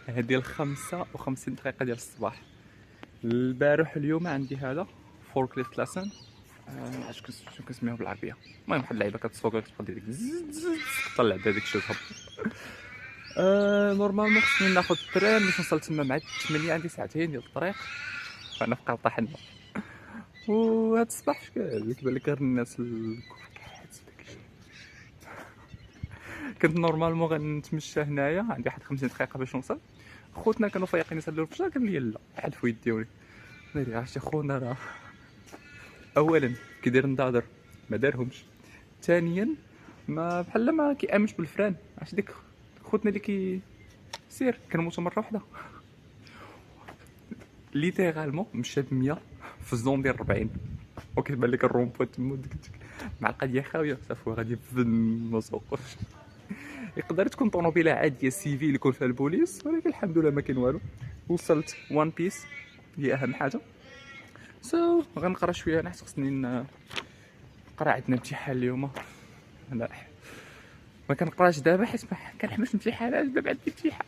هذه ال55 دقيقة ديال الصباح. البارح اليوم عندي هذا فوركليفت لاسن، عرفت شنو كنسميوه بالعربية. المهم واحد اللعيبة كتسوق لك تبقى ديك طلع هذيك الشيء تهبط. نورمالمون خصني ناخذ التران باش نوصل تما مع 8. عندي ساعتين ديال الطريق فانا في قرطاحنا. وهاد الصباح شكال كيبان لك غير الناس كنت نورمالمون غنتمشى هنايا، عندي واحد 50 دقيقة باش نوصل. خوتنا كانوا فايقين يصليو الفجر، قال لي لا حل في يدي ولي ناري. عرفتي خونا راه اولا كيدير نضادر ما دارهمش، ثانيا ما بحال ما كيامنش بالفران. عرفتي ديك خوتنا اللي سير كنموتو مره واحده ليترالمون مشى ب100 في الزون ديال 40 وكيبان لك الرومبو تما ديك معقديه خاويه صافي غادي في المسوق. يقدر تكون طوموبيله عاديه سيفيل يكون فيها البوليس، ولكن الحمد لله ما كاين والو. وصلت وان بيس هي اهم حاجه. غنقرا شويه. انا خصني نقرا، عندنا امتحان اليوم. لا ما كنقراش دابا حيت ما كنحملش امتحانات، دابا عندي امتحان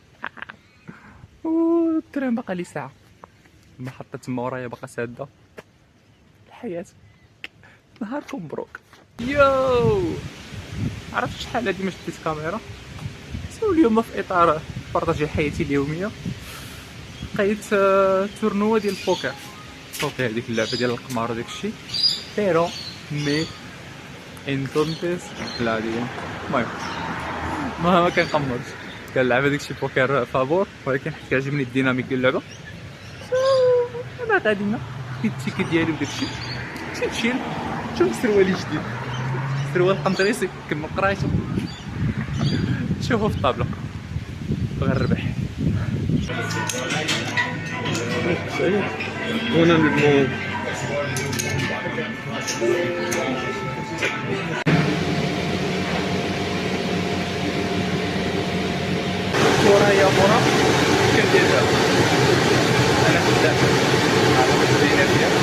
والتران باقا لي ساعه. المحطه تما ورايا باقا ساده. الحياه نهاركم مبروك. يو عرفت شحال هادي ما شديت كاميرا. اليوم في اطار بارطاجي حياتي اليوميه لقيت تورنوا ديال البوكر. صوفي هذيك اللعبه ديال القمار وداك الشيء، بيرو مي انتونتيس لا دي. المهم ما كنقمرش، كنلعب هذاك الشيء بوكر فابور، ولكن حيت كيعجبني الديناميك ديال اللعبه انا غادينا. خديت التيكي ديالي وداك الشيء، مشيت نشيل. شوف سروالي جديد، سروال قمطريسي كما قرايته. شوفوا في الطابله غنربح. هنا نبغوا ورايا مورا كندير انا خدام على الزينه ديالي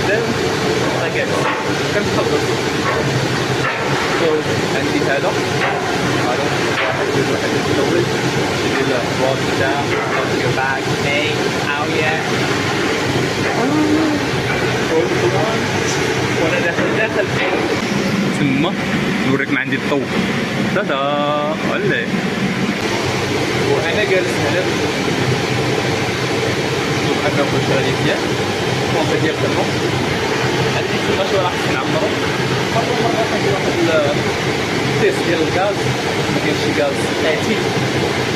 خدام طاكات كنخلص. عندي هذا واحد جوج ديال الوالدة باك اي اويا. وانا داخل تما نوريك ما عندي الضوء. تادا ولا وانا جالس هنا شوف انا واش غادي ديال البونطه ديال الضوء. عندي تما شويه راح نعمرو. مرة كندير واحد التيست ديال الغاز، مكاينش شي غاز آتي.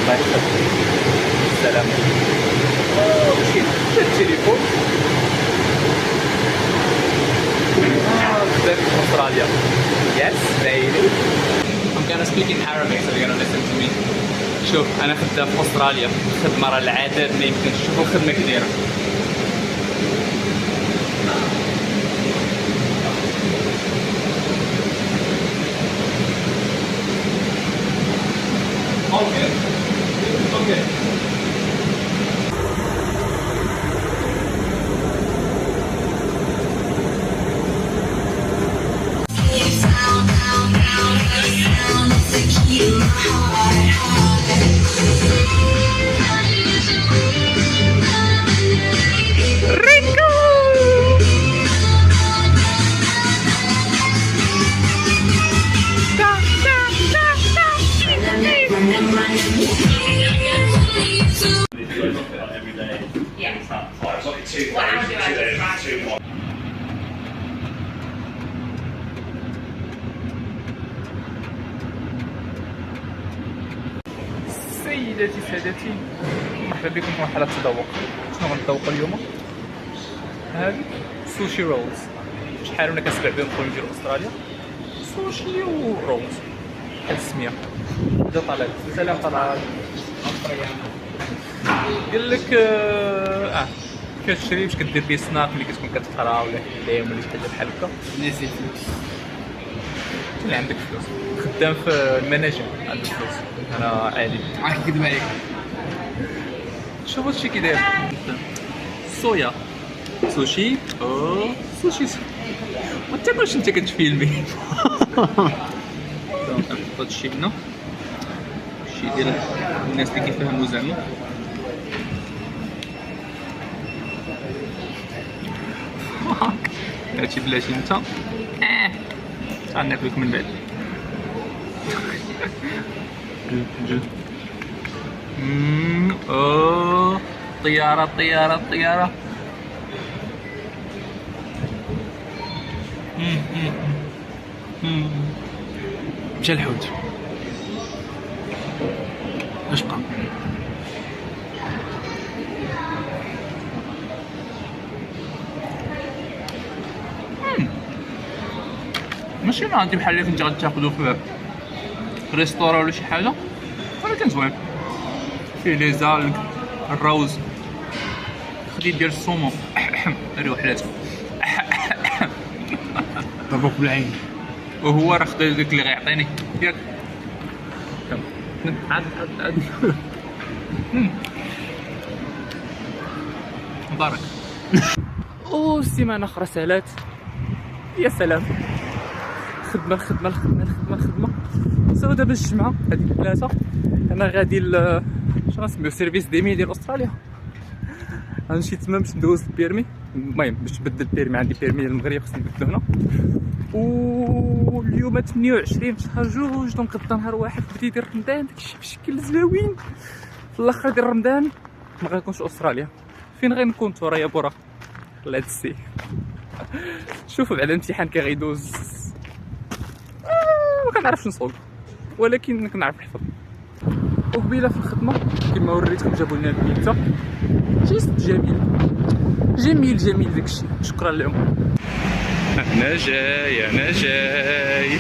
الله يحفظك السلامة. مشيت شاد التليفون خدام في أستراليا. Yes baby. I'm gonna speak in Arabic so you're gonna listen to me. شوف أنا خدام في أستراليا، خدمة راه العادات ما يمكنش تشوفو خدمة كبيرة. Okay. Okay. سيداتي سادتي مرحبا بكم في مرحلة التذوق. شنو غنتذوقوا اليوم؟ هادي سوشي رولز. شحال وانا كنسمع بهم خويا نديرو استراليا سوشي ورولز بحال السميه. جا طلال سلام طلال. قال لك كتشري باش كدير بيه سناك ملي كتكون كتقرا ولا كتعلم ولا شي حاجه بحال هكا. نسيت الفلوس. اللي عندك فلوس خدام في المناجم عندك فلوس. انا عادي كيكذب عليك. شوف هادشي كي داير صويا سوشي سوشي ما تاكلش انت كتفيلمي. هادشي هنا داكشي ديال الناس اللي كيفهموا زعما. هادشي بلاتي انت غناكلك من بعد. جل اوه طيارة طيارة طيارة. مشى الحوت اش بقى؟ ماشي ما عندي بحال اللي كنت غتاخدو في ريستوران ولا شي حاجه، ولكن زوين فيه لي زالغ الروز خديت ديال الصومون ريح حلاتو ضربوك بالعين. وهو راه خدا داك اللي غيعطيني ياك. عاد مبارك. او سيمانه اخرى سالات، يا سلام. خدمه الخدمه الخدمه الخدمه الخدمه. سوا دابا الجمعه هذيك الثلاثه انا غادي شنو اسميو سيرفيس ديمي ديال استراليا. غنمشي تما باش ندوز البيرمي، المهم باش نبدل البيرمي. عندي بيرمي ديال المغرب خصني نبدلو هنا. واليوم 28 شهر جوج، دونك غدا نهار واحد بدي يدير رمضان داكشي بشكل زوين. في الاخر ديال رمضان ما غنكونش استراليا. فين غنكون تورا يا بورا؟ الله تسي. شوفوا بعد الامتحان كي غيدوز ما كنعرفش نصوب، ولكن كنعرف نحفظ. وقبيله في الخدمه كما وريتكم جابوا لنا البيتزا، جيست جميل جميل جميل داكشي، شكرا لهم. انا جاي انا جاي.